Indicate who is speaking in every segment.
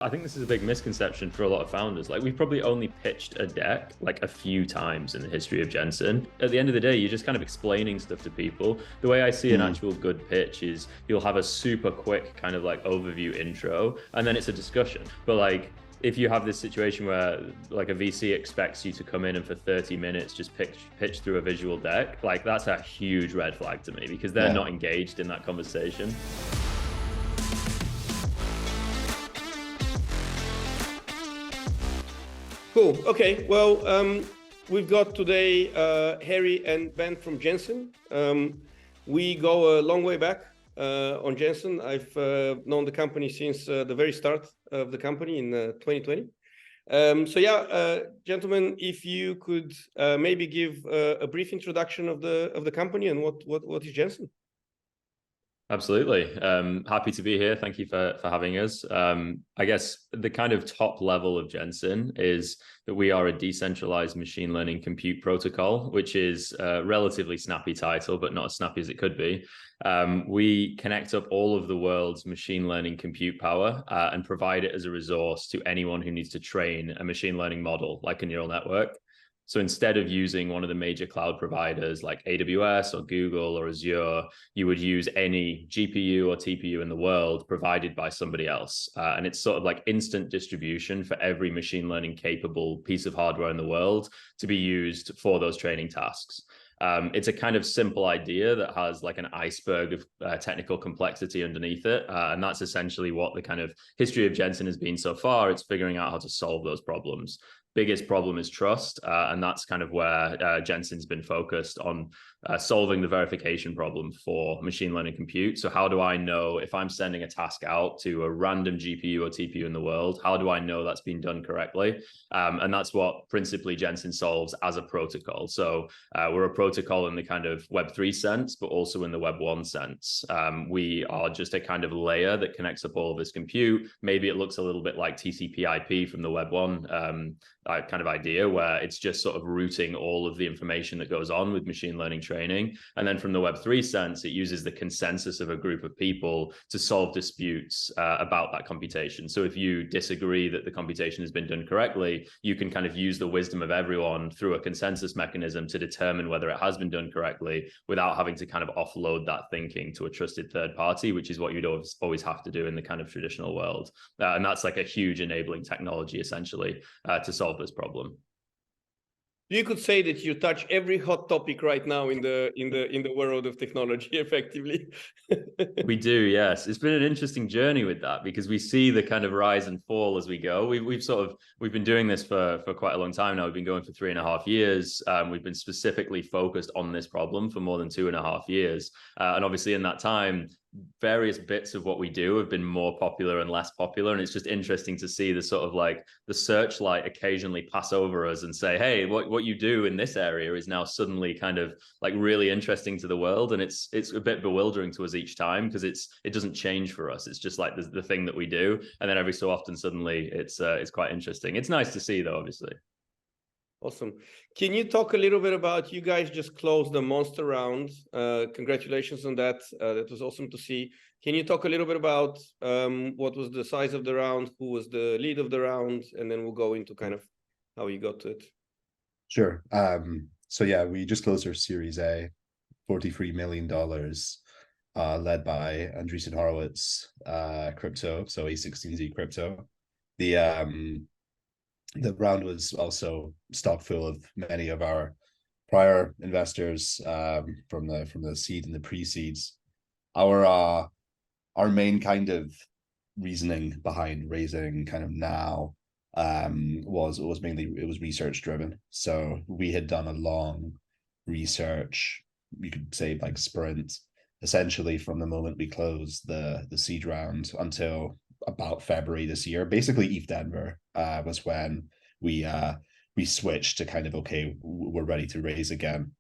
Speaker 1: I think this is a big misconception for a lot of founders. Like, we've probably only pitched a deck like a few times in the history of Gensyn. At the end of the day, you're just kind of explaining stuff to people. The way I see an actual good pitch is you'll have a super quick kind of like overview intro, and then it's a discussion. But like, if you have this situation where like a VC expects you to come in and for 30 minutes just pitch through a visual deck, like that's a huge red flag to me because they're not engaged in that conversation.
Speaker 2: Cool. Okay. Well, we've got today Harry and Ben from Gensyn. We go a long way back on Gensyn. I've known the company since the very start of the company in 2020. So yeah, gentlemen, if you could maybe give a brief introduction of the company and what is Gensyn?
Speaker 1: Absolutely. Happy to be here. Thank you for having us. I guess the kind of top level of Gensyn is that we are a decentralized machine learning compute protocol, which is a relatively snappy title, but not as snappy as it could be. We connect up all of the world's machine learning compute power and provide it as a resource to anyone who needs to train a machine learning model like a neural network. So instead of using one of the major cloud providers like AWS or Google or Azure, you would use any GPU or TPU in the world provided by somebody else. And it's sort of like instant distribution for every machine learning capable piece of hardware in the world to be used for those training tasks. It's a kind of simple idea that has like an iceberg of technical complexity underneath it. And that's essentially what the kind of history of Gensyn has been so far. It's figuring out how to solve those problems. Biggest problem is trust, and that's kind of where Gensyn's been focused on solving the verification problem for machine learning compute. So how do I know if I'm sending a task out to a random GPU or TPU in the world, how do I know that's been done correctly? And that's what principally Gensyn solves as a protocol. So we're a protocol in the kind of Web3 sense, but also in the Web1 sense. We are just a kind of layer that connects up all of this compute. Maybe it looks a little bit like TCP/IP from the Web1 kind of idea, where it's just sort of routing all of the information that goes on with machine learning training. And then from the Web3 sense, it uses the consensus of a group of people to solve disputes about that computation. So if you disagree that the computation has been done correctly, you can kind of use the wisdom of everyone through a consensus mechanism to determine whether it has been done correctly without having to kind of offload that thinking to a trusted third party, which is what you'd always have to do in the kind of traditional world. And that's like a huge enabling technology essentially to solve this problem.
Speaker 2: You could say that you touch every hot topic right now in the world of technology, effectively.
Speaker 1: We do, yes. It's been an interesting journey with that because we see the kind of rise and fall as we go. We've been doing this for quite a long time now. We've been going for 3.5 years. We've been specifically focused on this problem for more than 2.5 years. And obviously in that time, various bits of what we do have been more popular and less popular, and it's just interesting to see the sort of like the searchlight occasionally pass over us and say, hey, what you do in this area is now suddenly kind of like really interesting to the world. And it's a bit bewildering to us each time because it doesn't change for us. It's just like the thing that we do, and then every so often suddenly it's quite interesting. It's nice to see though, obviously.
Speaker 2: Awesome. Can you talk a little bit about, you guys just closed the monster round. Congratulations on that. That was awesome to see. Can you talk a little bit about what was the size of the round, who was the lead of the round, and then we'll go into kind of how you got to it.
Speaker 3: Sure. So yeah, we just closed our Series A, $43 million, led by Andreessen Horowitz crypto, so A16Z crypto. The round was also stock full of many of our prior investors from the seed and the pre-seeds. Our main kind of reasoning behind raising kind of now was mainly, it was research driven. So we had done a long research, you could say like sprint, essentially from the moment we closed the seed round until about February this year. Basically ETH Denver was when we switched to kind of, okay, we're ready to raise again.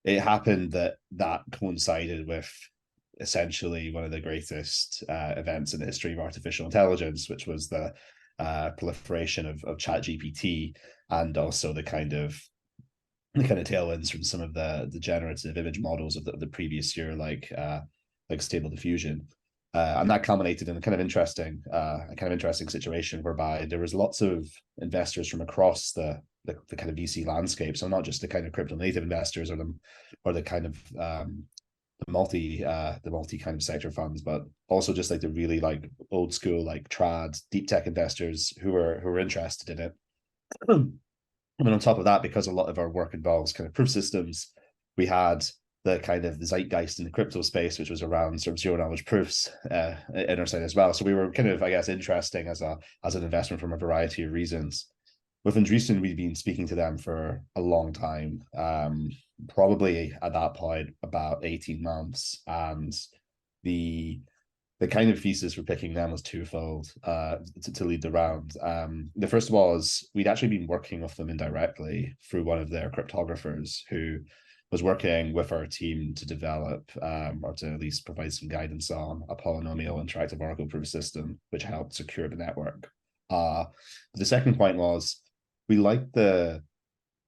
Speaker 3: It happened that coincided with essentially one of the greatest events in the history of artificial intelligence, which was the proliferation of ChatGPT, and also the kind of tailwinds from some of the generative image models of the previous year, like Stable Diffusion. And that culminated in a kind of interesting situation whereby there was lots of investors from across the kind of VC landscape. So not just the kind of crypto native investors or the kind of the multi kind of sector funds, but also just like the really like old school like trad deep tech investors who were interested in it. And on top of that, because a lot of our work involves kind of proof systems, we had the kind of the zeitgeist in the crypto space, which was around sort of zero knowledge proofs in our side as well. So we were kind of, I guess, interesting as an investment from a variety of reasons. With Andreessen, we've been speaking to them for a long time, probably at that point about 18 months. And the kind of thesis for picking them was twofold to lead the round. The first was we'd actually been working with them indirectly through one of their cryptographers who was working with our team to develop or to at least provide some guidance on a polynomial interactive oracle proof system, which helped secure the network. The second point was we liked the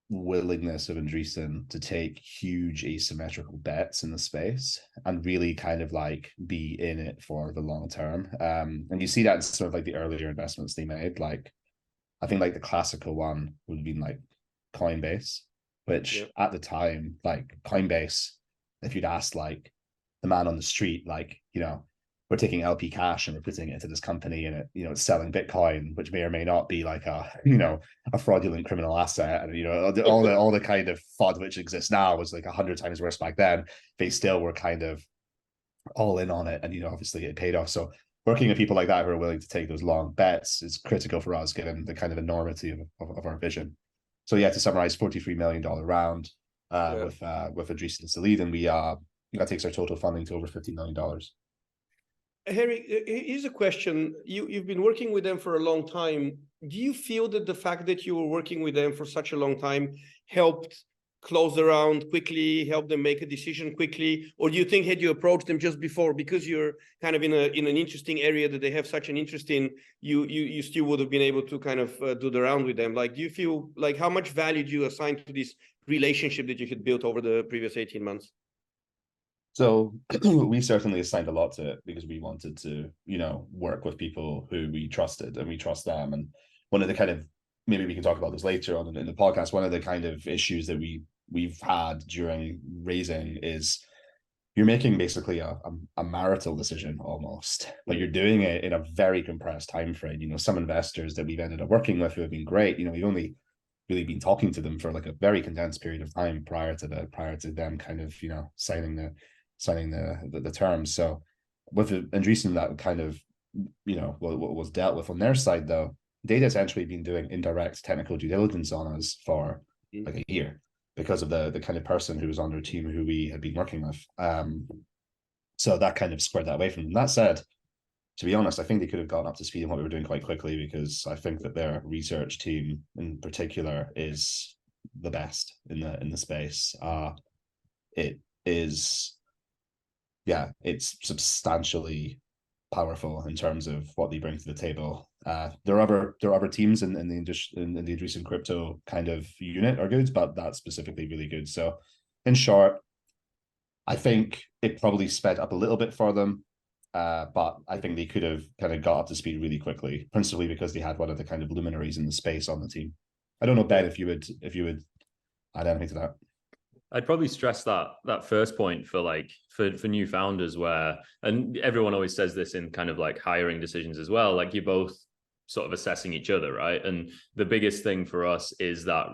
Speaker 3: willingness of Andreessen to take huge asymmetrical bets in the space and really kind of like be in it for the long term. And you see that in sort of like the earlier investments they made. Like I think like the classical one would have been like Coinbase, which at the time, like Coinbase, if you'd asked like the man on the street, like, you know, we're taking LP cash and we're putting it into this company and it, you know, it's selling Bitcoin, which may or may not be like a, you know, a fraudulent criminal asset. And, you know, all the kind of FUD which exists now was like 100 times worse back then. They still were kind of all in on it. And, you know, obviously it paid off. So working with people like that who are willing to take those long bets is critical for us, given the kind of enormity of our vision. So yeah, to summarize, $43 million round with Andreessen as the lead, and that takes our total funding to over $50 million.
Speaker 2: Harry, here's a question. You've been working with them for a long time. Do you feel that the fact that you were working with them for such a long time helped close the round quickly, help them make a decision quickly? Or do you think had you approached them just before, because you're kind of in an interesting area that they have such an interest in, you still would have been able to kind of do the round with them? Like, do you feel like how much value do you assign to this relationship that you had built over the previous 18 months?
Speaker 3: So we certainly assigned a lot to it because we wanted to, you know, work with people who we trusted and we trust them. And one of the kind of, maybe we can talk about this later on in the podcast, one of the kind of issues that we've had during raising is you're making basically a marital decision almost, but you're doing it in a very compressed time frame. You know, some investors that we've ended up working with who have been great, you know, we've only really been talking to them for like a very condensed period of time prior to them kind of, you know, signing the terms. So with Andreessen, that kind of, you know, what was dealt with on their side, though, they'd essentially been doing indirect technical due diligence on us for like a year because of the kind of person who was on their team who we had been working with. So that kind of squared that away from them. That said, to be honest, I think they could have gotten up to speed in what we were doing quite quickly, because I think that their research team in particular is the best in the space. It is, yeah, it's substantially powerful in terms of what they bring to the table. There are other teams in the Andreessen crypto kind of unit are good, but that's specifically really good. So in short, I think it probably sped up a little bit for them. But I think they could have kind of got up to speed really quickly, principally because they had one of the kind of luminaries in the space on the team. I don't know, Ben, if you would add anything to that.
Speaker 1: I'd probably stress that first point for new founders, where, and everyone always says this in kind of like hiring decisions as well, like you're both sort of assessing each other, right? And the biggest thing for us is that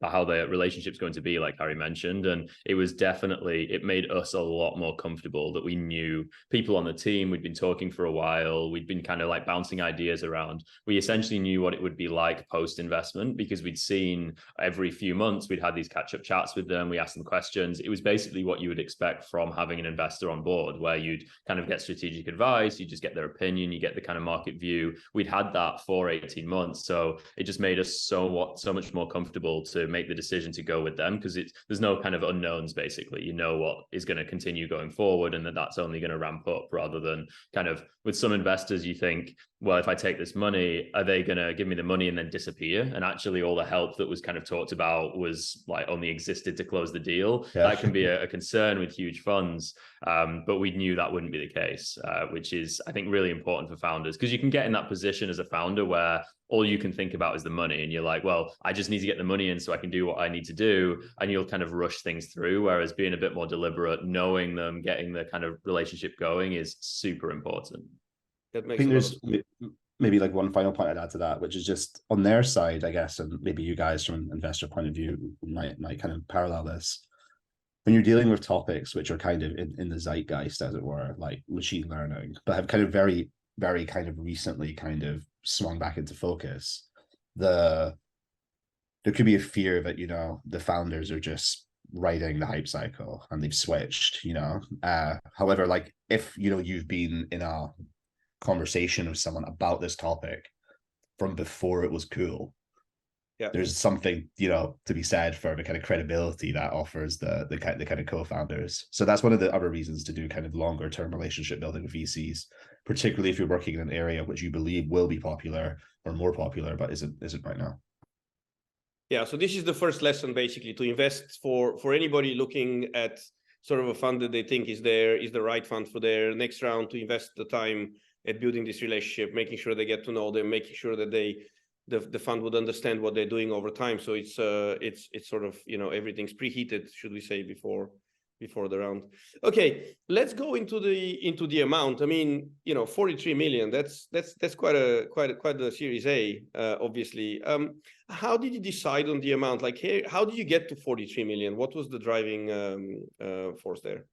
Speaker 1: how the relationship's going to be, like Harry mentioned. And it was definitely, it made us a lot more comfortable that we knew people on the team. We'd been talking for a while. We'd been kind of like bouncing ideas around. We essentially knew what it would be like post-investment, because we'd seen every few months, we'd had these catch-up chats with them. We asked them questions. It was basically what you would expect from having an investor on board, where you'd kind of get strategic advice, you just get their opinion, you get the kind of market view. We'd had that for 18 months. So it just made us so much more comfortable to to make the decision to go with them, because there's no kind of unknowns. Basically, you know what is going to continue going forward, and that's only going to ramp up, rather than kind of with some investors you think, well, if I take this money, are they going to give me the money and then disappear? And actually all the help that was kind of talked about was like only existed to close the deal.
Speaker 3: Yeah.
Speaker 1: That can be a concern with huge funds. But we knew that wouldn't be the case, which is, I think, really important for founders, because you can get in that position as a founder where all you can think about is the money, and you're like, well, I just need to get the money in so I can do what I need to do, and you'll kind of rush things through. Whereas being a bit more deliberate, knowing them, getting the kind of relationship going is super important.
Speaker 2: That
Speaker 3: I
Speaker 2: makes
Speaker 3: think
Speaker 2: a lot of
Speaker 3: there's maybe like one final point I'd add to that, which is just on their side, I guess, and maybe you guys from an investor point of view might kind of parallel this. When you're dealing with topics which are kind of in the zeitgeist, as it were, like machine learning, but have kind of very, very kind of recently kind of swung back into focus, there could be a fear that, you know, the founders are just riding the hype cycle and they've switched, you know. However, like if, you know, you've been in a conversation with someone about this topic from before it was cool,
Speaker 2: yeah,
Speaker 3: there's something, you know, to be said for the kind of credibility that offers the kind of co-founders. So that's one of the other reasons to do kind of longer term relationship building with VCs, particularly if you're working in an area which you believe will be popular or more popular but isn't right now.
Speaker 2: Yeah, so this is the first lesson, basically, to invest for anybody looking at sort of a fund that they think is the right fund for their next round, to invest the time at building this relationship, making sure they get to know them, making sure that the fund would understand what they're doing over time. So it's sort of, you know, everything's preheated, should we say, before the round. Okay, let's go into the amount. I mean, you know, 43 million. That's quite a Series A, obviously. How did you decide on the amount? Like, how did you get to 43 million? What was the driving force there?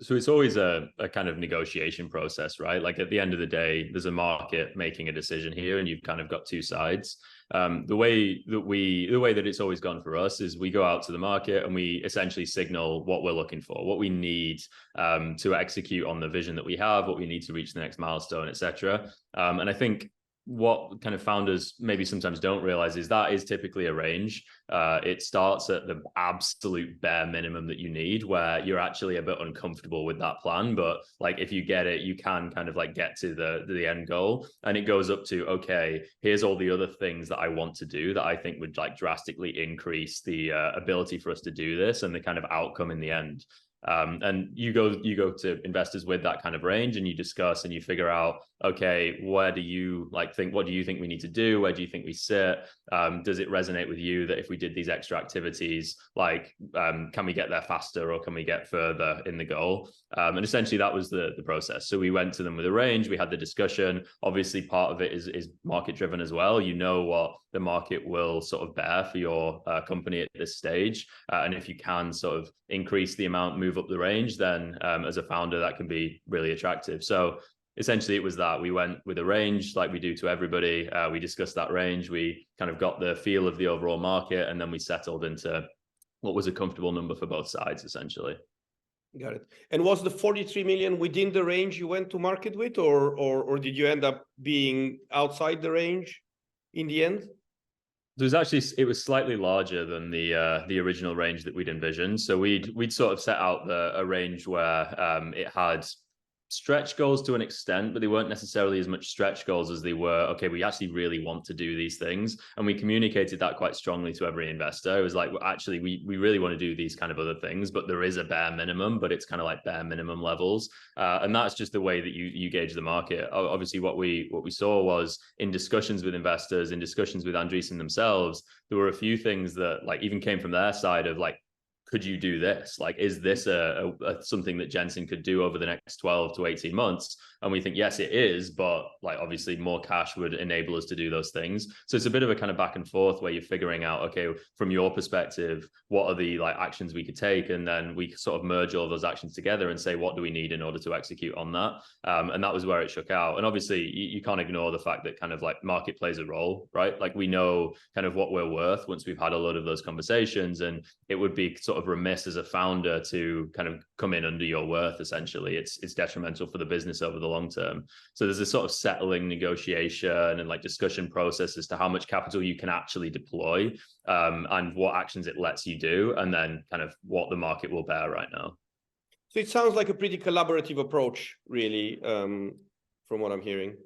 Speaker 1: So it's always a kind of negotiation process, right? Like at the end of the day, there's a market making a decision here, and you've kind of got two sides. The way that it's always gone for us is we go out to the market and we essentially signal what we're looking for, what we need to execute on the vision that we have, what we need to reach the next milestone, etc. And I think what kind of founders maybe sometimes don't realize is that is typically a range. It starts at the absolute bare minimum that you need, where you're actually a bit uncomfortable with that plan, but like if you get it, you can kind of like get to the end goal. And it goes up to, okay, here's all the other things that I want to do that I think would like drastically increase the ability for us to do this and the kind of outcome in the end. And you go to investors with that kind of range, and you discuss and you figure out, okay, where do you like think, what do you think we need to do? Where do you think we sit? Does it resonate with you that if we did these extra activities, like, can we get there faster, or can we get further in the goal? And essentially that was the process. So we went to them with a range, we had the discussion. Obviously part of it is market driven as well. You know what the market will sort of bear for your company at this stage. And if you can sort of increase the amount, move up the range, then as a founder, that can be really attractive. So essentially it was that we went with a range like we do to everybody. We discussed that range. We kind of got the feel of the overall market, and then we settled into what was a comfortable number for both sides, essentially.
Speaker 2: Got it. And was the 43 million within the range you went to market with, or did you end up being outside the range in the end?
Speaker 1: It was slightly larger than the original range that we'd envisioned. So we'd sort of set out a range where it had stretch goals to an extent, but they weren't necessarily as much stretch goals as they were, okay, we actually really want to do these things. And we communicated that quite strongly to every investor. It was like, well, actually, we really want to do these kind of other things, but there is a bare minimum, but it's kind of like bare minimum levels. And that's just the way that you gauge the market. Obviously, what we saw was in discussions with investors, in discussions with Andreessen themselves, there were a few things that like even came from their side of like, could you do this? Like, is this a something that Gensyn could do over the next 12 to 18 months? And we think, yes, it is, but like, obviously more cash would enable us to do those things. So it's a bit of a kind of back and forth where you're figuring out, okay, from your perspective, what are the like actions we could take? And then we sort of merge all those actions together and say, what do we need in order to execute on that? And that was where it shook out. And obviously you can't ignore the fact that kind of like market plays a role, right? Like we know kind of what we're worth once we've had a lot of those conversations, and it would be sort of remiss as a founder to kind of come in under your worth. Essentially, it's detrimental for the business over the long term. So there's a sort of settling negotiation and like discussion process as to how much capital you can actually deploy, and what actions it lets you do, and then kind of what the market will bear right now.
Speaker 2: So it sounds like a pretty collaborative approach, really, from what I'm hearing.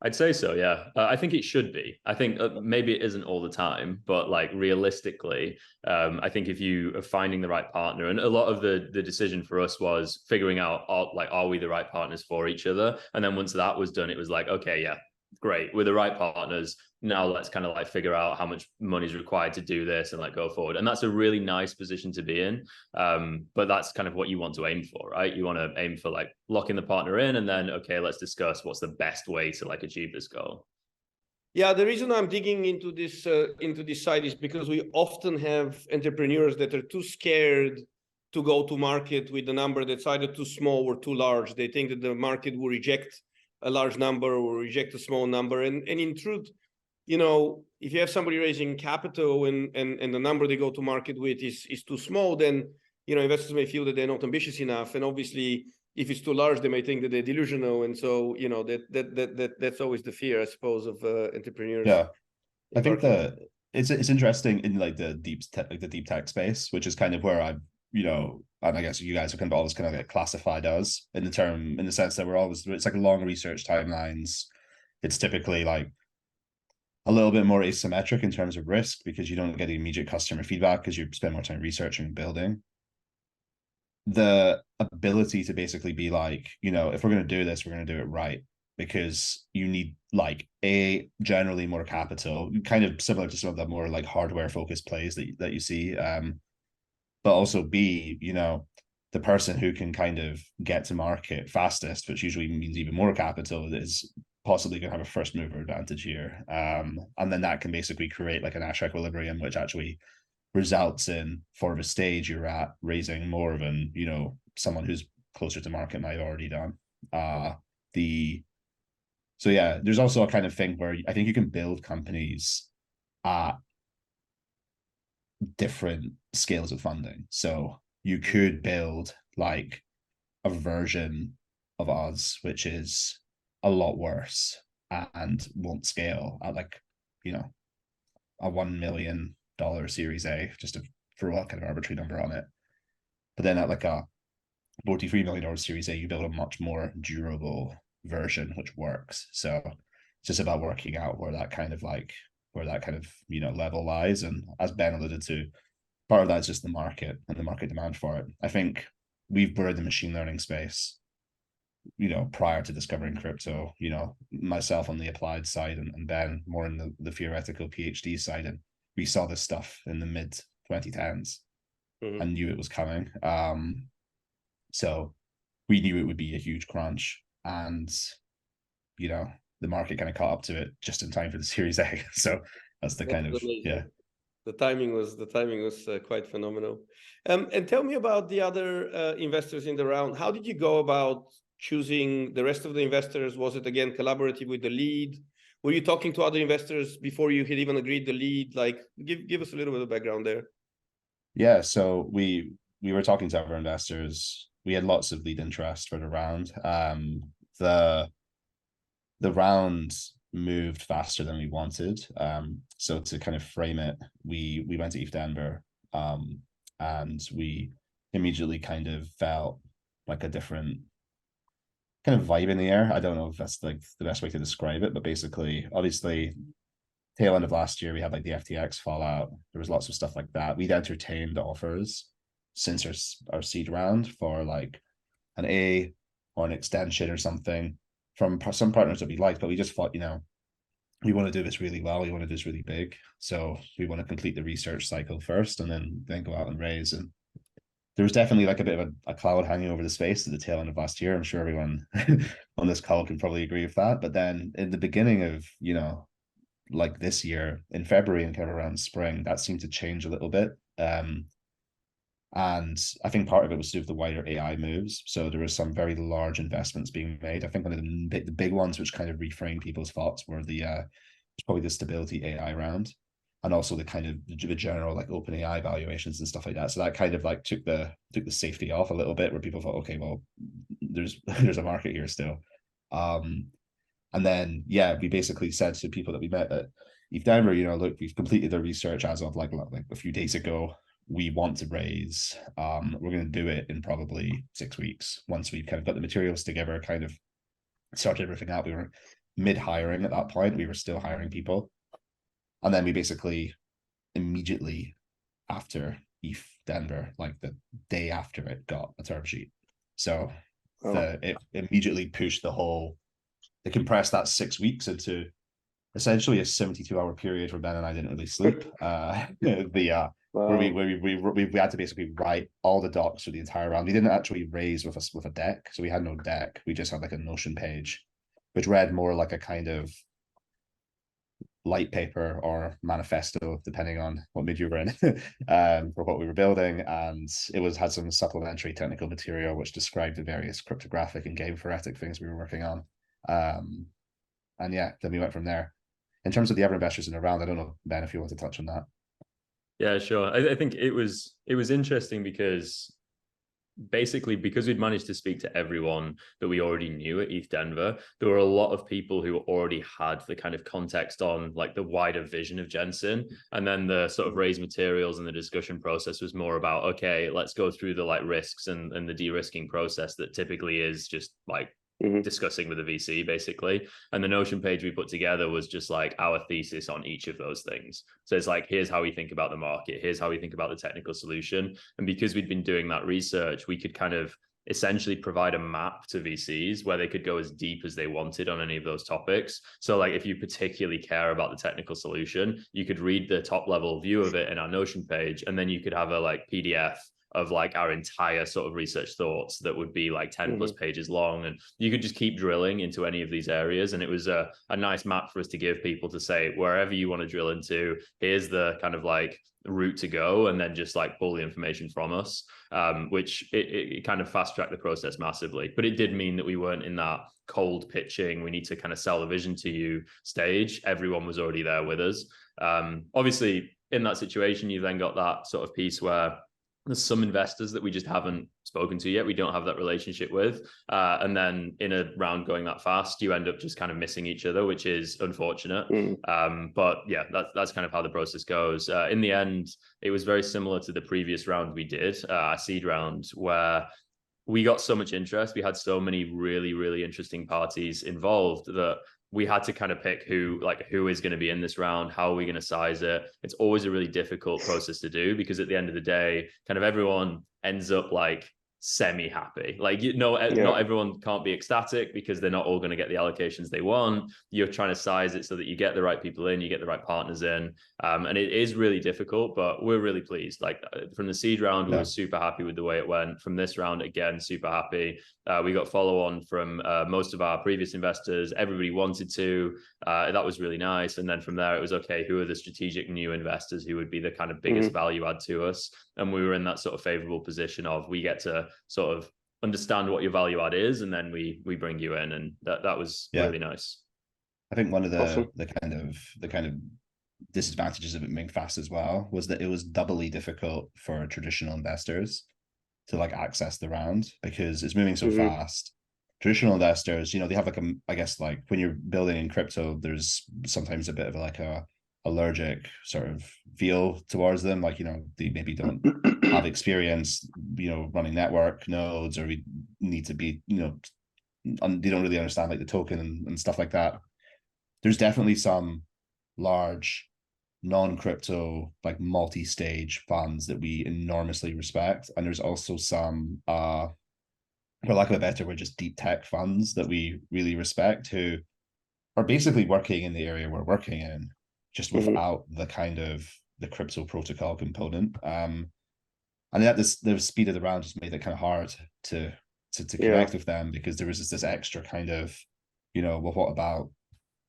Speaker 1: I'd say so, yeah. I think it should be. I think maybe it isn't all the time, but like realistically, I think if you are finding the right partner, and a lot of the decision for us was figuring out, are we the right partners for each other? And then once that was done, it was like, okay, yeah, great, we're the right partners. Now let's kind of like figure out how much money is required to do this and like go forward. And that's a really nice position to be in. But that's kind of what you want to aim for, right? You want to aim for like locking the partner in, and then, okay, let's discuss what's the best way to like achieve this goal.
Speaker 2: Yeah, the reason I'm digging into this side is because we often have entrepreneurs that are too scared to go to market with a number that's either too small or too large. They think that the market will reject a large number or reject a small number. And in truth, you know, if you have somebody raising capital and the number they go to market with is too small, then, you know, investors may feel that they're not ambitious enough. And obviously, if it's too large, they may think that they're delusional. And so, you know, that's always the fear, I suppose, of entrepreneurs.
Speaker 3: Yeah, I think it's interesting in like the deep tech space, which is kind of where I, you know, and I guess you guys are kind of always kind of get classified as in the sense that we're always, it's like long research timelines. It's typically like a little bit more asymmetric in terms of risk because you don't get immediate customer feedback because you spend more time researching and building. The ability to basically be like, you know, if we're going to do this, we're going to do it right, because you need like generally more capital, kind of similar to some of the more like hardware focused plays that you see. But also B, you know, the person who can kind of get to market fastest, which usually means even more capital, is possibly going to have a first mover advantage here. And then that can basically create like a Nash equilibrium, which actually results in, for the stage you're at, raising more than, you know, someone who's closer to market might have already done. So yeah, there's also a kind of thing where I think you can build companies at different scales of funding. So you could build like a version of us which is a lot worse and won't scale at like, you know, a $1 million Series A, just to throw a kind of arbitrary number on it. But then at like a $43 million Series A, you build a much more durable version which works. So it's just about working out where that kind of, you know, level lies. And as Ben alluded to, part of that's just the market and the market demand for it. I think we're in the machine learning space, you know, prior to discovering crypto, you know, myself on the applied side and Ben more in the theoretical PhD side. And we saw this stuff in the mid 2010s and knew it was coming. So we knew it would be a huge crunch, and, you know, the market kind of caught up to it just in time for the Series A. So that's the kind of, yeah.
Speaker 2: The timing was quite phenomenal. And tell me about the other investors in the round. How did you go about choosing the rest of the investors? Was it again collaborative with the lead? Were you talking to other investors before you had even agreed the lead? Like, give us a little bit of background there.
Speaker 3: Yeah, so we were talking to other investors. We had lots of lead interest for the round. The round moved faster than we wanted. So to kind of frame it, we went to ETH Denver, and we immediately kind of felt like a different kind of vibe in the air. I don't know if that's like the best way to describe it, but basically, obviously, tail end of last year, we had like the FTX fallout. There was lots of stuff like that. We'd entertained offers since our seed round for like an A or an extension or something from some partners that we liked, but we just thought, you know, we want to do this really well. We want to do this really big. So we want to complete the research cycle first and then go out and raise. And there was definitely like a bit of a cloud hanging over the space at the tail end of last year. I'm sure everyone on this call can probably agree with that. But then in the beginning of, you know, like this year in February and kind of around spring, that seemed to change a little bit. And I think part of it was to do with the wider AI moves. So there was some very large investments being made. I think one of the big ones which kind of reframed people's thoughts were probably the Stability AI round. and also the kind of the general like OpenAI valuations and stuff like that. So that kind of like took the safety off a little bit, where people thought, okay, well, there's there's a market here still. And then yeah, we basically said to people that we met at ETH Denver, you know, look, we've completed the research as of like a few days ago. We want to raise. We're going to do it in probably 6 weeks once we've kind of got the materials together, kind of sorted everything out. We were mid-hiring at that point. We were still hiring people. And then we basically immediately after ETH Denver, like the day after it, got a term sheet. So it immediately pushed they compressed that 6 weeks into essentially a 72-hour period where Ben and I didn't really sleep. Where we had to basically write all the docs for the entire round. We didn't actually raise with a deck, so we had no deck. We just had like a Notion page, which read more like a kind of light paper or manifesto, depending on what mood you were in, for what we were building. And it had some supplementary technical material which described the various cryptographic and game theoretic things we were working on. And yeah, then we went from there. In terms of the other investors in the round, I don't know, Ben, if you want to touch on that.
Speaker 1: Yeah, sure. I think it was interesting because basically, because we'd managed to speak to everyone that we already knew at ETH Denver, there were a lot of people who already had the kind of context on like the wider vision of Gensyn. And then the sort of raise materials and the discussion process was more about, okay, let's go through the like risks and the de-risking process that typically is just like discussing with the VC basically. And the Notion page we put together was just like our thesis on each of those things. So it's like, here's how we think about the market, here's how we think about the technical solution. And because we'd been doing that research, we could kind of essentially provide a map to VCs where they could go as deep as they wanted on any of those topics. So like if you particularly care about the technical solution, you could read the top level view of it in our Notion page, and then you could have a like PDF of like our entire sort of research thoughts that would be like 10 plus pages long, and you could just keep drilling into any of these areas. And it was a nice map for us to give people to say, wherever you want to drill into, here's the kind of like route to go, and then just like pull the information from us, which it kind of fast tracked the process massively. But it did mean that we weren't in that cold pitching, we need to kind of sell the vision to you stage. Everyone was already there with us. Obviously in that situation, you then got that sort of piece where there's some investors that we just haven't spoken to yet, we don't have that relationship with, and then in a round going that fast, you end up just kind of missing each other, which is unfortunate. But yeah, that's kind of how the process goes. In the end, it was very similar to the previous round we did, our seed round, where we got so much interest, we had so many really, really interesting parties involved that we had to kind of pick who is going to be in this round, how are we going to size it. It's always a really difficult process to do, because at the end of the day, kind of everyone ends up like semi-happy. Like, not everyone can't be ecstatic, because they're not all going to get the allocations they want. You're trying to size it so that you get the right people in, you get the right partners in. And it is really difficult, but we're really pleased. Like from the seed round, we were super happy with the way it went. From this round, again, super happy. We got follow on from most of our previous investors. Everybody wanted to. That was really nice. And then from there, it was, okay, who are the strategic new investors who would be the kind of biggest value add to us? And we were in that sort of favorable position of, we get to sort of understand what your value add is, and then we bring you in. And that was really nice.
Speaker 3: I think one of the kind of disadvantages of it being fast as well was that it was doubly difficult for traditional investors to like access the round, because it's moving so fast. Traditional investors, they have like I guess like when you're building in crypto, there's sometimes a bit of like a allergic sort of feel towards them, like they maybe don't have experience running network nodes, or we need to be they don't really understand like the token and stuff like that. There's definitely some large non-crypto like multi-stage funds that we enormously respect, and there's also some for lack of a better word, just deep tech funds that we really respect, who are basically working in the area we're working in, just without the kind of the crypto protocol component. And that the speed of the round just made it kind of hard to connect with them, because there was just this extra kind of, well, what about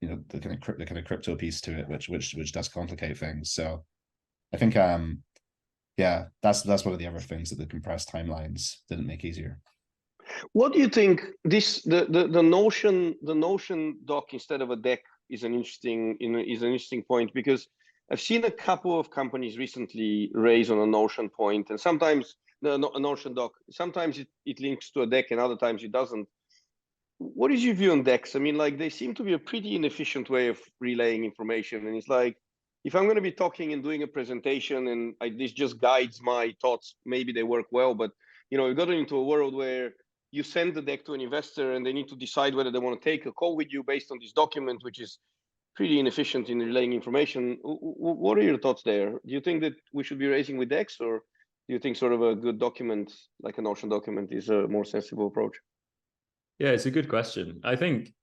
Speaker 3: the kind of crypto piece to it, which does complicate things. So I think that's one of the other things that the compressed timelines didn't make easier.
Speaker 2: What do you think the Notion doc instead of a deck is an interesting point, because I've seen a couple of companies recently raise on a Notion point, and sometimes no, a Notion doc. Sometimes it links to a deck, and other times it doesn't. What is your view on decks? I mean, like they seem to be a pretty inefficient way of relaying information, and it's like if I'm going to be talking and doing a presentation, and this just guides my thoughts, maybe they work well, but you got into a world where you send the deck to an investor, and they need to decide whether they want to take a call with you based on this document, which is pretty inefficient in relaying information. What are your thoughts there? Do you think that we should be raising with decks, or do you think sort of a good document like a Notion document is a more sensible approach?
Speaker 1: Yeah, it's a good question. I think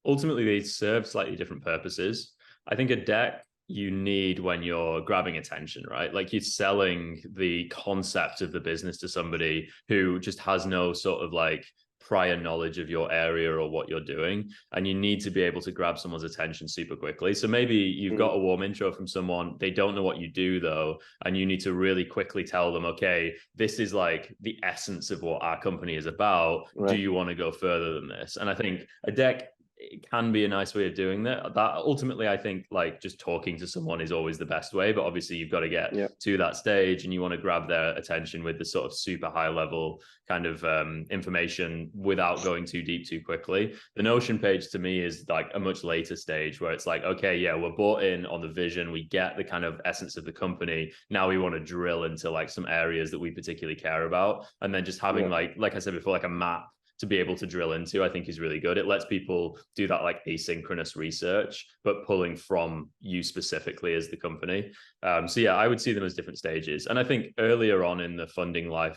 Speaker 1: ultimately they serve slightly different purposes. I think a deck you need when you're grabbing attention, right? Like you're selling the concept of the business to somebody who just has no sort of like prior knowledge of your area or what you're doing, and you need to be able to grab someone's attention super quickly. So maybe you've got a warm intro from someone, they don't know what you do though, and you need to really quickly tell them, okay, this is like the essence of what our company is about. Right. Do you want to go further than this? And I think a deck, it can be a nice way of doing that. That ultimately, I think, like just talking to someone is always the best way. But obviously, you've got to get to that stage, and you want to grab their attention with the sort of super high level kind of information without going too deep too quickly. The Notion page to me is like a much later stage where it's like, okay, yeah, we're bought in on the vision, we get the kind of essence of the company. Now we want to drill into like some areas that we particularly care about, and then just having like I said before, like a map to be able to drill into, I think is really good. It lets people do that like asynchronous research, but pulling from you specifically as the company. So yeah, I would see them as different stages. And I think earlier on in the funding life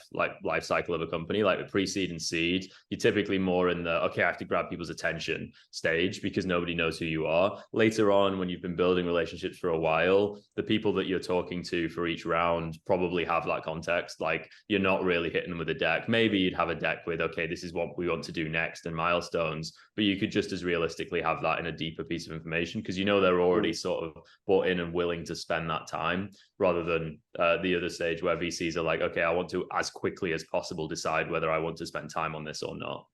Speaker 1: cycle of a company, like the pre-seed and seed, you're typically more in the, okay, I have to grab people's attention stage because nobody knows who you are. Later on, when you've been building relationships for a while, the people that you're talking to for each round probably have that context. Like you're not really hitting them with a deck. Maybe you'd have a deck with, okay, this is what we want to do next and milestones, but you could just as realistically have that in a deeper piece of information because they're already sort of bought in and willing to spend that time, rather than the other stage where VCs are like, okay, I want to as quickly as possible decide whether I want to spend time on this or not.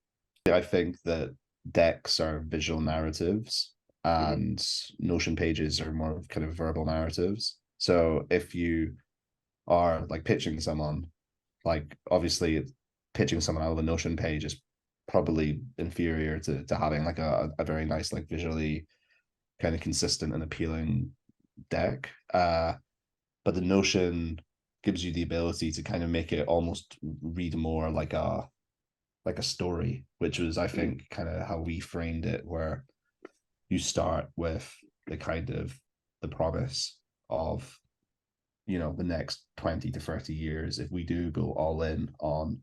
Speaker 3: I think that decks are visual narratives and Notion pages are more kind of verbal narratives. So if you are like pitching someone, like obviously pitching someone out of a Notion page is probably inferior to having like a very nice, like visually kind of consistent and appealing deck. But the Notion gives you the ability to kind of make it almost read more like a story, which was, I think, kind of how we framed it, where you start with the kind of the promise of, the next 20 to 30 years, if we do go all in on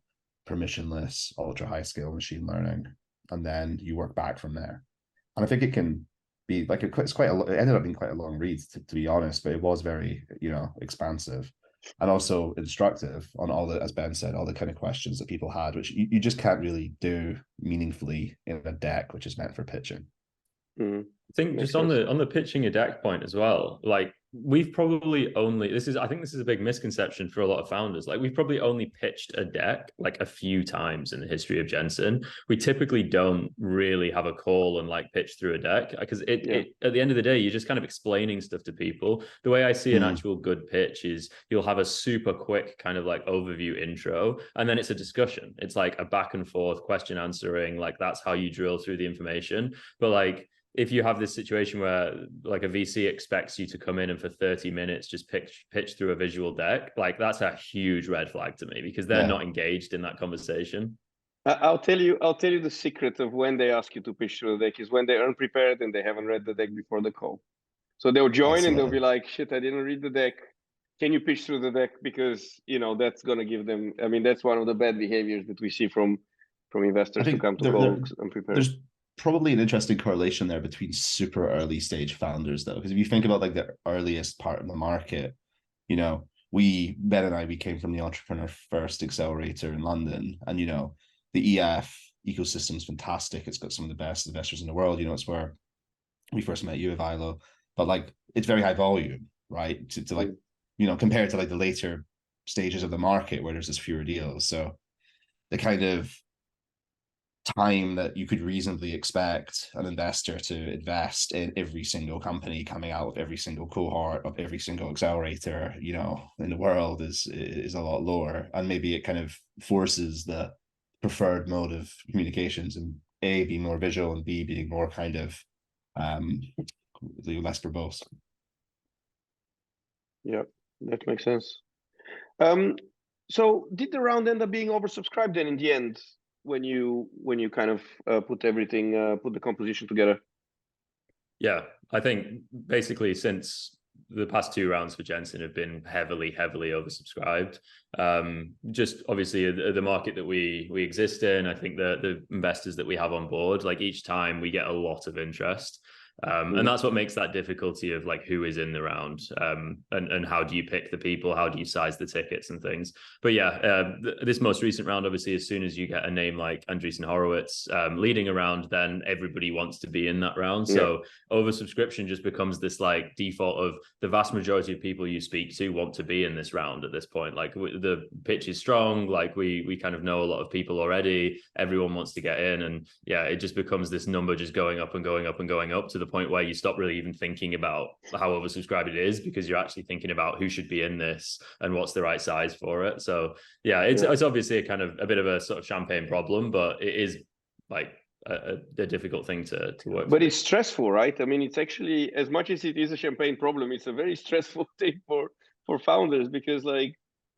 Speaker 3: permissionless, ultra high scale machine learning, and then you work back from there. And I think it can be like it ended up being quite a long read to be honest, but it was very expansive and also instructive on all the, as Ben said, all the kind of questions that people had, which you just can't really do meaningfully in a deck which is meant for pitching.
Speaker 1: I think just on the pitching a deck point as well, like we've probably only, I think this is a big misconception for a lot of founders. Like we've probably only pitched a deck like a few times in the history of Gensyn. We typically don't really have a call and like pitch through a deck because it at the end of the day, you're just kind of explaining stuff to people. The way I see an actual good pitch is you'll have a super quick kind of like overview intro, and then it's a discussion. It's like a back and forth question answering, like that's how you drill through the information. But like, if you have this situation where like a VC expects you to come in and for 30 minutes just pitch through a visual deck, like that's a huge red flag to me because they're not engaged in that conversation.
Speaker 2: I'll tell you the secret of when they ask you to pitch through the deck is when they're unprepared and they haven't read the deck before the call. So they'll join and they'll be like, shit, I didn't read the deck. Can you pitch through the deck? Because, that's going to give them, I mean, that's one of the bad behaviors that we see from investors who come to calls unprepared.
Speaker 3: There's probably an interesting correlation there between super early stage founders though, because if you think about like the earliest part of the market, Ben and I, we came from the Entrepreneur First Accelerator in London, and the EF ecosystem is fantastic. It's got some of the best investors in the world. It's where we first met you, Ivilo, but like it's very high volume, right? To like, compared to like the later stages of the market where there's just fewer deals. So the kind of time that you could reasonably expect an investor to invest in every single company coming out of every single cohort of every single accelerator, you know, in the world is a lot lower. And maybe it kind of forces the preferred mode of communications, and A, being more visual, and B, being more kind of less verbose.
Speaker 2: Yeah, that makes sense. So did the round end up being oversubscribed then in the end when you kind of put everything, put the composition together?
Speaker 1: Yeah, I think basically since the past two rounds for Gensyn have been heavily oversubscribed. Just obviously the market that we exist in, I think the investors that we have on board, like each time we get a lot of interest. And that's what makes that difficulty of like who is in the round, and how do you pick the people, how do you size the tickets and things. But yeah, this most recent round, obviously, as soon as you get a name like Andreessen Horowitz leading a round, then everybody wants to be in that round. So oversubscription just becomes this like default of the vast majority of people you speak to want to be in this round at this point. Like the pitch is strong, like we kind of know a lot of people already, everyone wants to get in, and yeah, it just becomes this number just going up and going up and going up to the point where you stop really even thinking about how oversubscribed it is, because you're actually thinking about who should be in this and what's the right size for it. So yeah, it's obviously a kind of a bit of a sort of champagne problem, but it is like a difficult thing to work
Speaker 2: but
Speaker 1: through.
Speaker 2: It's stressful, right? I mean, it's actually, as much as it is a champagne problem, it's a very stressful thing for founders, because like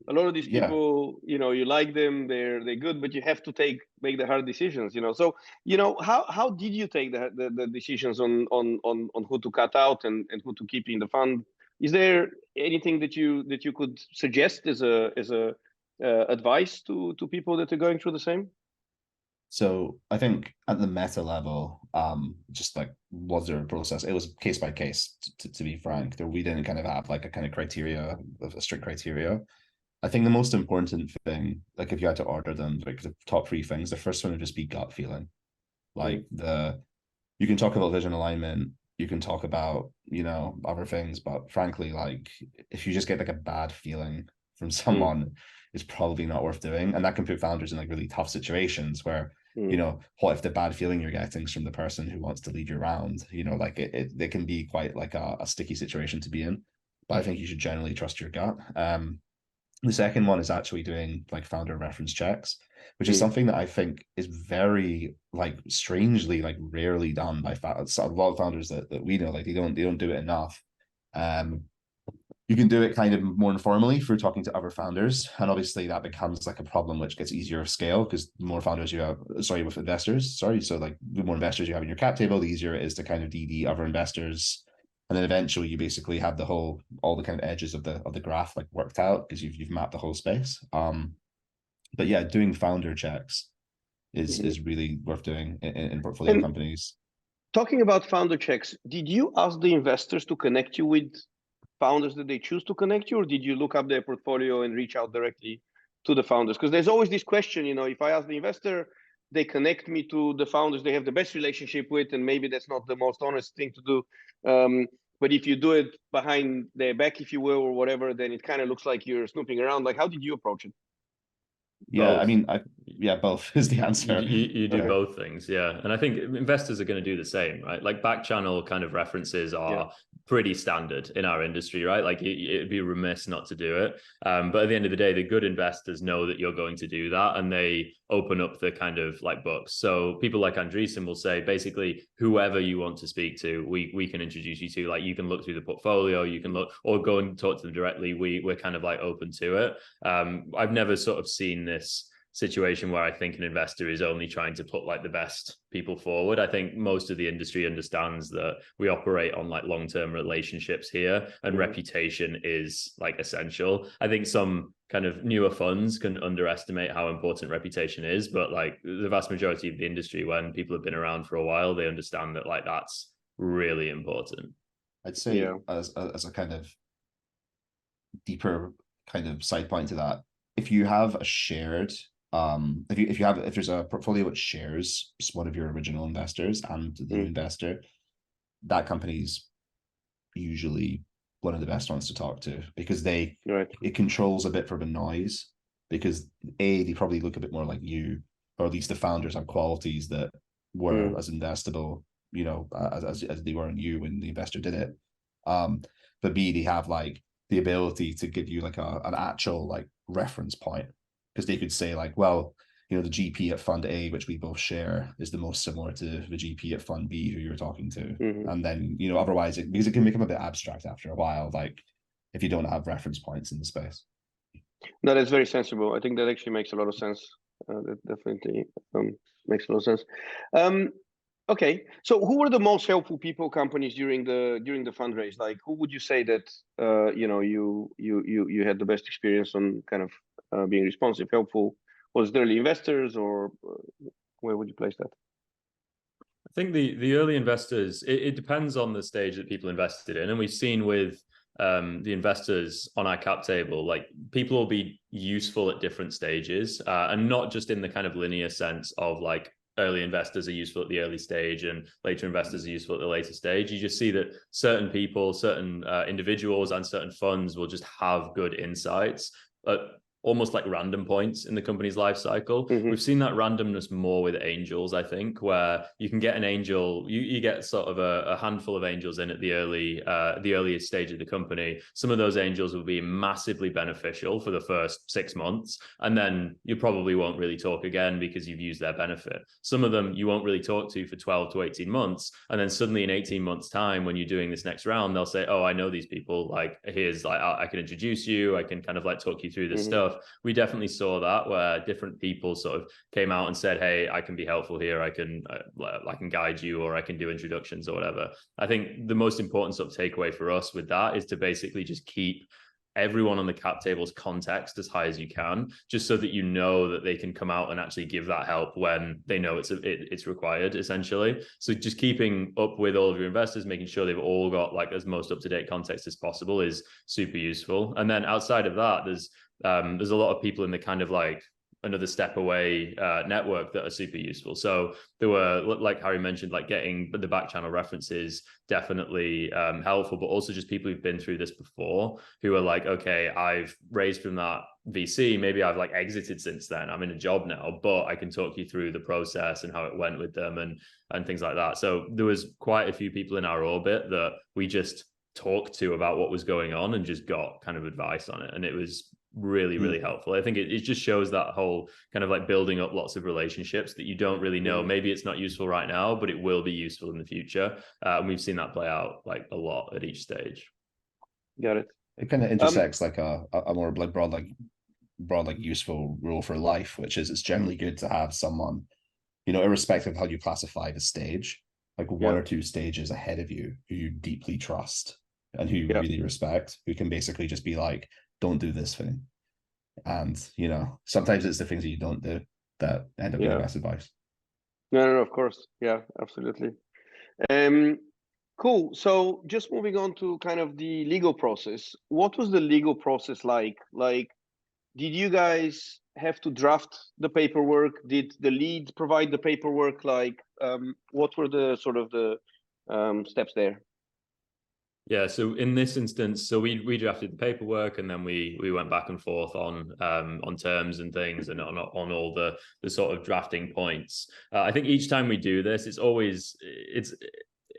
Speaker 2: a lot of these people, you know, you like them, they're good, but you have to make the hard decisions, you know. So, you know, how did you take the decisions on who to cut out and who to keep in the fund? Is there anything that you could suggest as a advice to people that are going through the same?
Speaker 3: So I think at the meta level, just like, was there a process? It was case by case, to be frank. There, we didn't kind of have like a kind of criteria, a strict criteria. I think the most important thing, like if you had to order them, like the top three things, the first one would just be gut feeling. Like you can talk about vision alignment, you can talk about, you know, other things, but frankly, like if you just get like a bad feeling from someone, it's probably not worth doing. And that can put founders in like really tough situations where, you know, what if the bad feeling you're getting is from the person who wants to lead you around? You know, like it can be quite like a sticky situation to be in. But I think you should generally trust your gut. The second one is actually doing like founder reference checks, which is something that I think is very like strangely like rarely done by founders. A lot of founders that we know, like they don't do it enough. You can do it kind of more informally through talking to other founders, and obviously that becomes like a problem which gets easier to scale, because the more founders you have, with investors, so like the more investors you have in your cap table, the easier it is to kind of DD other investors. And then eventually you basically have all the kind of edges of the graph like worked out, because you've mapped the whole space. But yeah, doing founder checks is really worth doing in portfolio companies.
Speaker 2: Talking about founder checks, did you ask the investors to connect you with founders that they choose to connect you, or did you look up their portfolio and reach out directly to the founders? Because there's always this question, you know, if I ask the investor, they connect me to the founders they have the best relationship with, and maybe that's not the most honest thing to do. But if you do it behind their back, if you will, or whatever, then it kind of looks like you're snooping around. Like, how did you approach it?
Speaker 3: Yeah,
Speaker 1: Both.
Speaker 3: I mean, both is the answer.
Speaker 1: You do both things, yeah. And I think investors are going to do the same, right? Like back channel kind of references are pretty standard in our industry, right? Like it'd be remiss not to do it. But at the end of the day, the good investors know that you're going to do that, and they open up the kind of like books. So people like Andreessen will say, basically, whoever you want to speak to, we can introduce you to. Like you can look through the portfolio, you can look, or go and talk to them directly. We're kind of like open to it. I've never sort of seen this situation where I think an investor is only trying to put like the best people forward. I think most of the industry understands that we operate on like long-term relationships here, and reputation is like essential. I think some kind of newer funds can underestimate how important reputation is, but like the vast majority of the industry, when people have been around for a while, they understand that like that's really important.
Speaker 3: I'd say as a kind of deeper kind of side point to that, if you have a shared if there's a portfolio which shares one of your original investors and the new investor, that company's usually one of the best ones to talk to, because it controls a bit for the noise, because A, they probably look a bit more like you, or at least the founders have qualities that were as investable, you know, as they were in you when the investor did it. But B, they have like the ability to give you like an actual like reference point, because they could say like, well, you know, the GP at fund A, which we both share, is the most similar to the GP at fund B who you're talking to. And then, you know, otherwise because it can become a bit abstract after a while, like if you don't have reference points in the space.
Speaker 2: No, that's very sensible. I think that actually makes a lot of sense. That definitely makes a lot of sense. Okay, so who were the most helpful people, companies during the fundraise? Like, who would you say that you know, you had the best experience on kind of being responsive, helpful? Was it early investors, or where would you place that?
Speaker 1: I think the early investors, it depends on the stage that people invested in, and we've seen with the investors on our cap table, like people will be useful at different stages, and not just in the kind of linear sense of like early investors are useful at the early stage and later investors are useful at the later stage. You just see that certain people, certain individuals and certain funds will just have good insights at almost like random points in the company's life cycle. We've seen that randomness more with angels, I think, where you can get an angel, you get sort of a handful of angels in at the earliest stage of the company. Some of those angels will be massively beneficial for the first 6 months, and then you probably won't really talk again because you've used their benefit. Some of them you won't really talk to for 12 to 18 months, and then suddenly in 18 months time, when you're doing this next round, they'll say, oh, I know these people, like here's like I can introduce you, I can kind of like talk you through this stuff. We definitely saw that where different people sort of came out and said, hey, I can be helpful here, I can guide you, or I can do introductions or whatever. I think the most important sort of takeaway for us with that is to basically just keep everyone on the cap table's context as high as you can, just so that you know that they can come out and actually give that help when they know it's required, essentially. So just keeping up with all of your investors, making sure they've all got like as most up-to-date context as possible is super useful. And then outside of that, there's a lot of people in the kind of like another step away network that are super useful. So there were, like Harry mentioned, like getting the back channel references definitely helpful, but also just people who've been through this before who are like, okay, I've raised from that VC, maybe I've like exited since then, I'm in a job now, but I can talk you through the process and how it went with them and things like that. So there was quite a few people in our orbit that we just talked to about what was going on and just got kind of advice on it, and it was really helpful. I think it just shows that whole kind of like building up lots of relationships that you don't really know. Maybe it's not useful right now, but it will be useful in the future. And we've seen that play out like a lot at each stage.
Speaker 2: Got it.
Speaker 3: It kind of intersects like a more like broad like useful rule for life, which is it's generally good to have someone, you know, irrespective of how you classify the stage, like one or two stages ahead of you who you deeply trust and who you really respect, who can basically just be like, don't do this thing. And, you know, sometimes it's the things that you don't do that end up being best advice.
Speaker 2: No, of course. Yeah, absolutely. Cool. So just moving on to kind of the legal process. What was the legal process like? Like, did you guys have to draft the paperwork? Did the lead provide the paperwork? Like, what were the sort of the steps there?
Speaker 1: Yeah, so in this instance, so we drafted the paperwork, and then we went back and forth on terms and things, and on all the sort of drafting points. I think each time we do this, it's always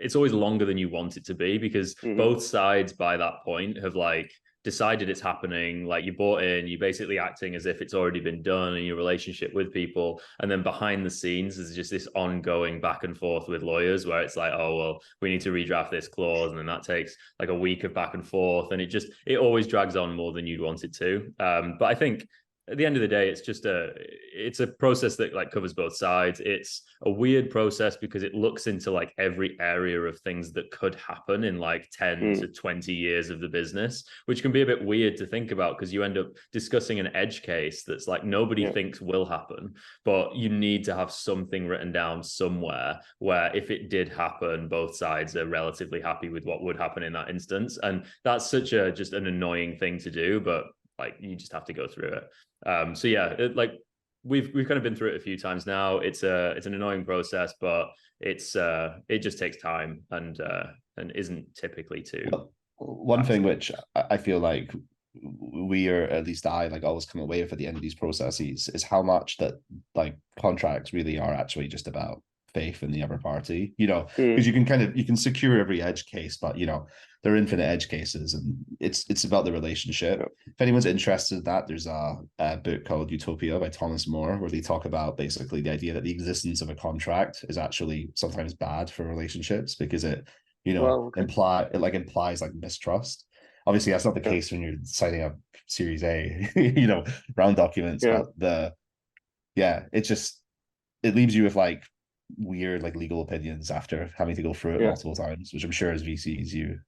Speaker 1: longer than you want it to be, because both sides by that point have like decided it's happening, like you bought in, you're basically acting as if it's already been done in your relationship with people. And then behind the scenes, there's just this ongoing back and forth with lawyers where it's like, oh, well, we need to redraft this clause. And then that takes like a week of back and forth. And it always drags on more than you'd want it to. But I think at the end of the day, it's a process that like covers both sides. It's a weird process because it looks into like every area of things that could happen in like 10 to 20 years of the business, which can be a bit weird to think about because you end up discussing an edge case that's like nobody thinks will happen, but you need to have something written down somewhere where if it did happen, both sides are relatively happy with what would happen in that instance. And that's such just an annoying thing to do, but like you just have to go through it. So yeah, we've kind of been through it a few times now. It's an annoying process, but it just takes time and isn't typically too.
Speaker 3: One thing which I feel like we are, at least I, like always come away with at the end of these processes is how much that like contracts really are actually just about faith in the other party, you know, because you can secure every edge case, but you know, there are infinite edge cases, and it's about the relationship. If anyone's interested in that, there's a book called Utopia by Thomas More, where they talk about basically the idea that the existence of a contract is actually sometimes bad for relationships, because it, you know, implies like mistrust. Obviously, that's not the case when you're signing up Series A, you know, round documents. But it leaves you with like weird like legal opinions after having to go through it multiple times, which I'm sure as VCs you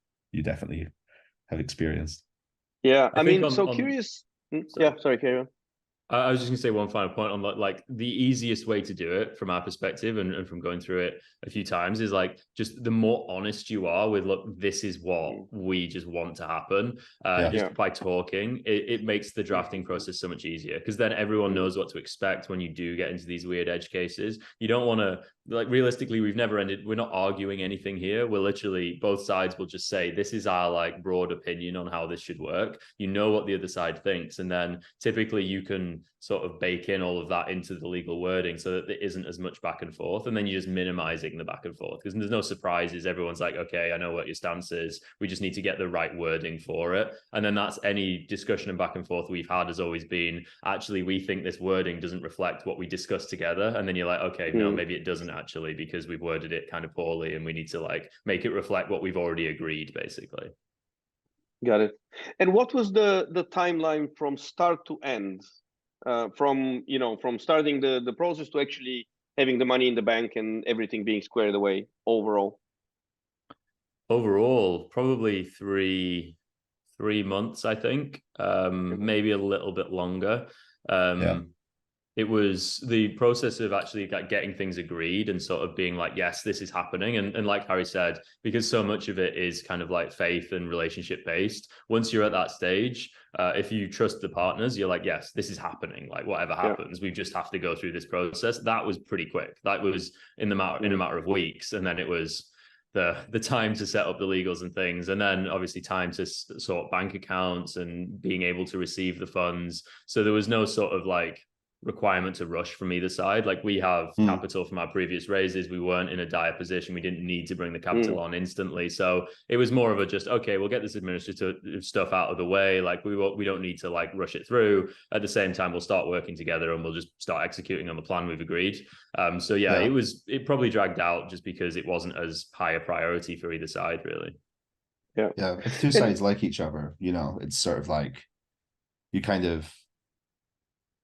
Speaker 3: definitely have experienced.
Speaker 2: Yeah, I mean, so curious. Yeah, sorry, carry on.
Speaker 1: I was just gonna say one final point on like the easiest way to do it from our perspective, and from going through it a few times, is like just the more honest you are with, look, this is what we just want to happen. Just by talking, it makes the drafting process so much easier, because then everyone knows what to expect when you do get into these weird edge cases. You don't want to, like, realistically, we're not arguing anything here. We're literally, both sides will just say, this is our like broad opinion on how this should work. You know what the other side thinks, and then typically you can sort of bake in all of that into the legal wording so that there isn't as much back and forth, and then you're just minimizing the back and forth, because there's no surprises. Everyone's like, okay, I know what your stance is, we just need to get the right wording for it. And then that's any discussion and back and forth we've had has always been, actually, we think this wording doesn't reflect what we discussed together. And then you're like, okay, no, maybe it doesn't actually, because we've worded it kind of poorly, and we need to like make it reflect what we've already agreed, basically.
Speaker 2: Got it. And what was the timeline from start to end? From starting the process to actually having the money in the bank and everything being squared away overall?
Speaker 1: Overall, probably three months, I think. Maybe a little bit longer. It was the process of actually getting things agreed and sort of being like, yes, this is happening. And like Harry said, because so much of it is kind of like faith and relationship based, once you're at that stage, if you trust the partners, you're like, yes, this is happening. Like, whatever happens, we just have to go through this process. That was pretty quick. That was in a matter of weeks. And then it was the time to set up the legals and things, and then obviously time to sort bank accounts and being able to receive the funds. So there was no sort of like requirement to rush from either side. Like, we have capital from our previous raises. We weren't in a dire position. We didn't need to bring the capital on instantly. So it was more of a just, okay, we'll get this administrative stuff out of the way. Like, we don't need to like rush it through. At the same time, we'll start working together and we'll just start executing on the plan we've agreed. It probably dragged out just because it wasn't as high a priority for either side, really.
Speaker 3: Yeah. If two sides like each other, you know, it's sort of like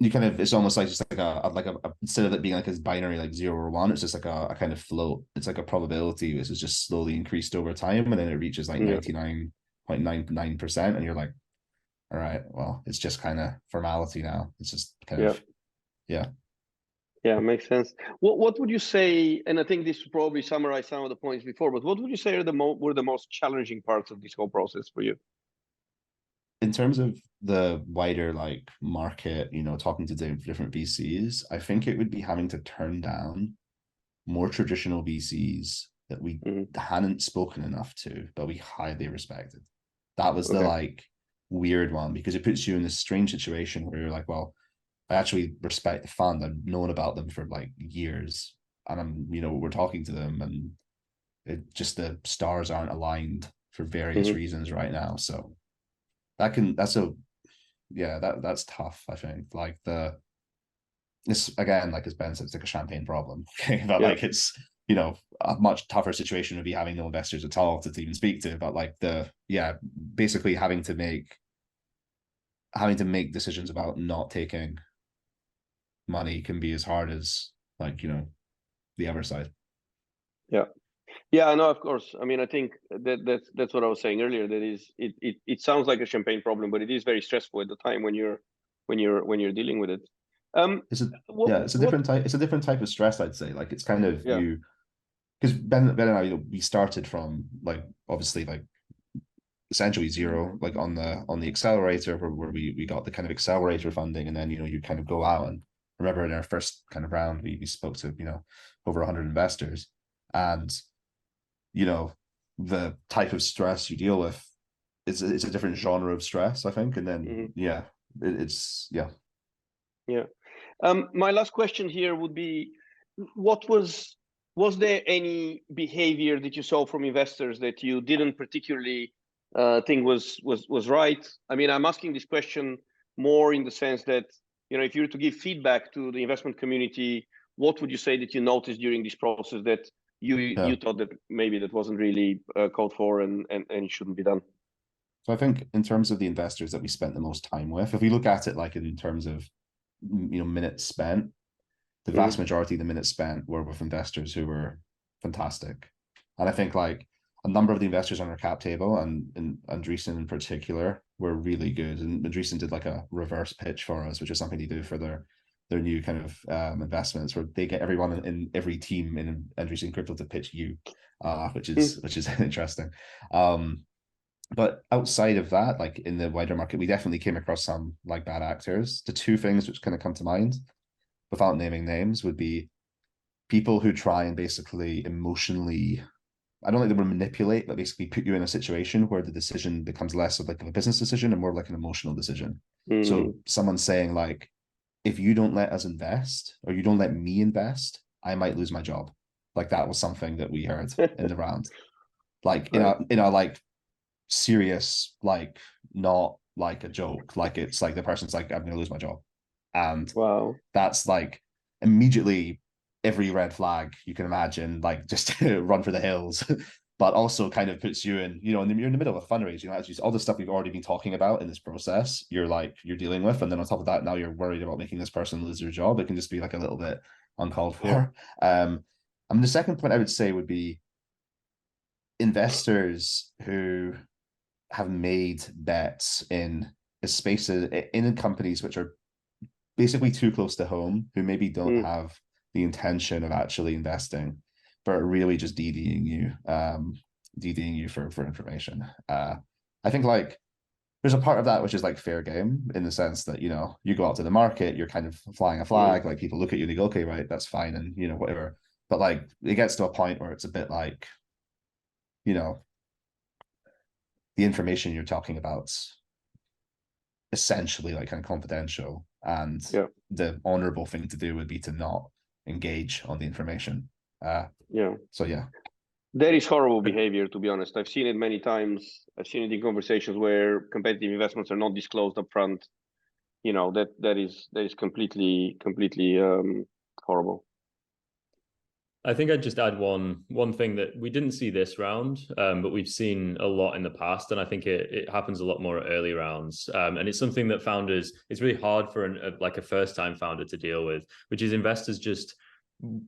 Speaker 3: it's almost like just like a instead of it being like a binary like 0 or 1, it's just like a kind of float. It's like a probability which is just slowly increased over time, and then it reaches like 99.99%, and you're like, all right, well, it's just kind of formality now. It's just kind of
Speaker 2: makes sense. What would you say, and I think this would probably summarize some of the points before, but what would you say were the most challenging parts of this whole process for you?
Speaker 3: In terms of the wider like market, you know, talking to different VCs, I think it would be having to turn down more traditional VCs that we hadn't spoken enough to, but we highly respected. That was the like weird one, because it puts you in this strange situation where you're like, well, I actually respect the fund. I've known about them for like years, and we're talking to them, and it just, the stars aren't aligned for various reasons right now. So that's tough, I think. Like this again, like as Ben said, it's like a champagne problem. Okay. But like it's, a much tougher situation would be having no investors at all to even speak to. But like basically having to make decisions about not taking money can be as hard as like, the other side.
Speaker 2: Yeah, I know, of course. I mean, I think that's what I was saying earlier. That is, it sounds like a champagne problem, but it is very stressful at the time when you're dealing with it.
Speaker 3: It's a different type. It's a different type of stress, I'd say. Like, it's kind of you, because Ben and I, we started from like obviously like essentially zero, like on the accelerator where we got the kind of accelerator funding, and then you kind of go out, and remember in our first kind of round we spoke to over 100 investors, and the type of stress you deal with it's a different genre of stress, I think. And then
Speaker 2: Mm-hmm.
Speaker 3: yeah, it's yeah.
Speaker 2: Yeah. My last question here would be, what was there any behavior that you saw from investors that you didn't particularly think was right? I mean, I'm asking this question more in the sense that, you know, if you were to give feedback to the investment community, what would you say that you noticed during this process that you thought that maybe that wasn't really called for and shouldn't be done?
Speaker 3: So I think in terms of the investors that we spent the most time with, if we look at it like in terms of minutes spent, the vast
Speaker 2: Mm-hmm.
Speaker 3: majority of the minutes spent were with investors who were fantastic. And I think like a number of the investors on our cap table and Andreessen in particular were really good. And Andreessen did like a reverse pitch for us, which is something they do for their new kind of investments, where they get everyone in every team in Andreessen Crypto to pitch you, which is interesting. But outside of that, like in the wider market, we definitely came across some like bad actors. The two things which kind of come to mind, without naming names, would be people who try and basically emotionally, I don't like the word manipulate, but basically put you in a situation where the decision becomes less of like a business decision and more like an emotional decision.
Speaker 2: Mm-hmm.
Speaker 3: So someone saying like, if you don't let us invest or you don't let me invest, I might lose my job. Like that was something that we heard in the round. Like
Speaker 2: Right.
Speaker 3: in a like serious, like not like a joke. Like it's like the person's like, I'm gonna lose my job. And
Speaker 2: Wow.
Speaker 3: that's like immediately every red flag you can imagine, like just run for the hills. But also kind of puts you in, you're in the middle of a fundraise, as all the stuff we've already been talking about in this process, you're dealing with. And then on top of that, now you're worried about making this person lose their job. It can just be like a little bit uncalled for.
Speaker 2: Yeah.
Speaker 3: I mean, the second point I would say would be investors who have made bets in spaces in companies which are basically too close to home, who maybe don't
Speaker 2: Mm.
Speaker 3: have the intention of actually investing, but are really just DDing you for information. I think like there's a part of that which is like fair game in the sense that you go out to the market, you're kind of flying a
Speaker 2: Mm.
Speaker 3: flag, like people look at you and they go, okay, right, that's fine, and whatever. But like it gets to a point where it's a bit like, you know, the information you're talking about essentially like kind of confidential, and
Speaker 2: Yeah.
Speaker 3: the honorable thing to do would be to not engage on the information.
Speaker 2: Yeah.
Speaker 3: So yeah.
Speaker 2: That is horrible behavior, to be honest. I've seen it many times. I've seen it in conversations where competitive investments are not disclosed upfront. You know, that is completely horrible.
Speaker 1: I think I'd just add one thing that we didn't see this round, but we've seen a lot in the past, and I think it happens a lot more at early rounds. And it's something that founders, it's really hard for like a first time founder to deal with, which is investors just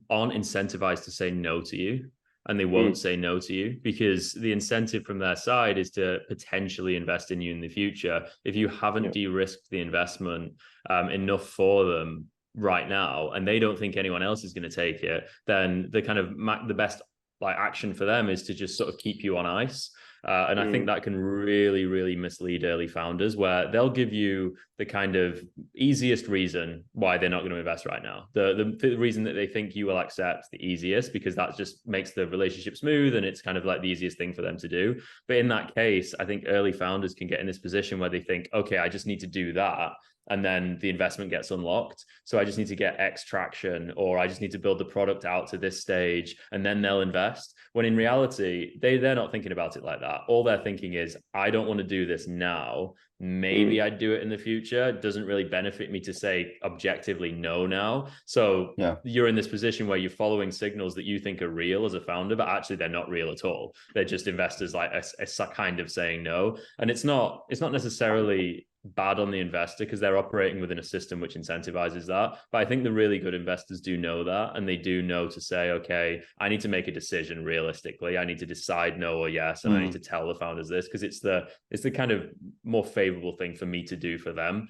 Speaker 1: aren't incentivized to say no to you, and they won't
Speaker 2: Mm.
Speaker 1: say no to you because the incentive from their side is to potentially invest in you in the future. If you haven't
Speaker 2: Yeah.
Speaker 1: de-risked the investment enough for them right now, and they don't think anyone else is going to take it, then the kind of the best like action for them is to just sort of keep you on ice. And I think
Speaker 2: Mm.
Speaker 1: that can really, really mislead early founders, where they'll give you the kind of easiest reason why they're not going to invest right now. The reason that they think you will accept the easiest, because that just makes the relationship smooth and it's kind of like the easiest thing for them to do. But in that case, I think early founders can get in this position where they think, okay, I just need to do that, and then the investment gets unlocked. So I just need to get X traction, or I just need to build the product out to this stage, and then they'll invest. When in reality, they're not thinking about it like that. All they're thinking is, I don't want to do this now. Maybe I'd do it in the future. It doesn't really benefit me to say objectively no now. So
Speaker 3: Yeah.
Speaker 1: you're in this position where you're following signals that you think are real as a founder, but actually they're not real at all. They're just investors like a kind of saying no. And it's not necessarily bad on the investor because they're operating within a system which incentivizes that. But I think the really good investors do know that, and they do know to say, okay, I need to make a decision realistically. I need to decide no or yes, and I need to tell the founders this because it's the kind of more favorable thing for me to do for them.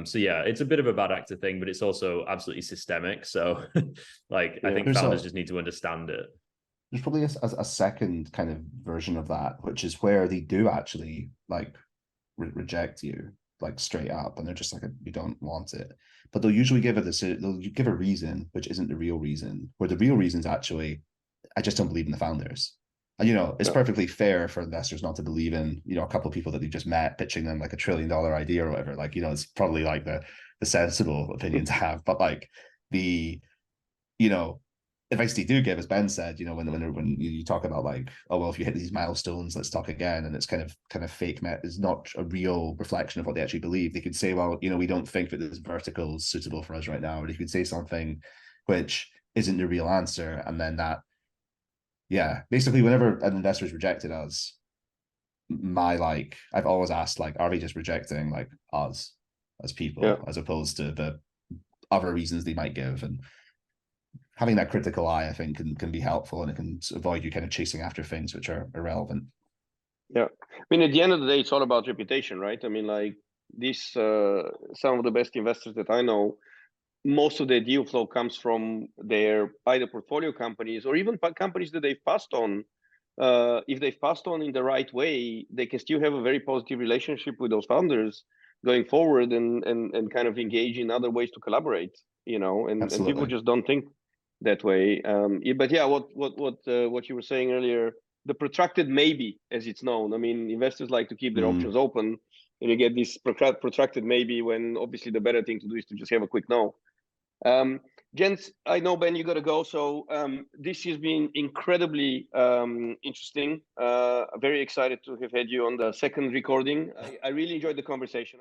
Speaker 1: So yeah, it's a bit of a bad actor thing, but it's also absolutely systemic. So like I think founders just need to understand it.
Speaker 3: There's probably a second kind of version of that, which is where they do actually like reject you like straight up, and they're just like, we don't want it. But they'll usually they'll give a reason which isn't the real reason, where the real reason is actually, I just don't believe in the founders. And, it's perfectly fair for investors not to believe in, a couple of people that they've just met pitching them like $1 trillion idea or whatever. Like, it's probably like the sensible opinion to have. But like advice they do give, as Ben said, when you talk about like, oh well, if you hit these milestones, let's talk again, and it's kind of fake met, is not a real reflection of what they actually believe. They could say, well, we don't think that this vertical is suitable for us right now, or they could say something which isn't the real answer, and then that, basically, whenever an investor's rejected us, I've always asked, like, are they just rejecting like us as people, as opposed to the other reasons they might give? And having that critical eye, I think, can be helpful, and it can avoid you kind of chasing after things which are irrelevant.
Speaker 2: Yeah, I mean, at the end of the day, it's all about reputation, right? I mean, like some of the best investors that I know, most of their deal flow comes from their either portfolio companies or even companies that they've passed on. If they've passed on in the right way, they can still have a very positive relationship with those founders going forward, and kind of engage in other ways to collaborate. And people just don't think that way. But yeah, what you were saying earlier, the protracted maybe, as it's known. I mean, investors like to keep their options open, and you get this protracted maybe, when obviously the better thing to do is to just have a quick no. Gents, I know, Ben, you got to go. So this has been incredibly interesting. Very excited to have had you on the second recording. I really enjoyed the conversation.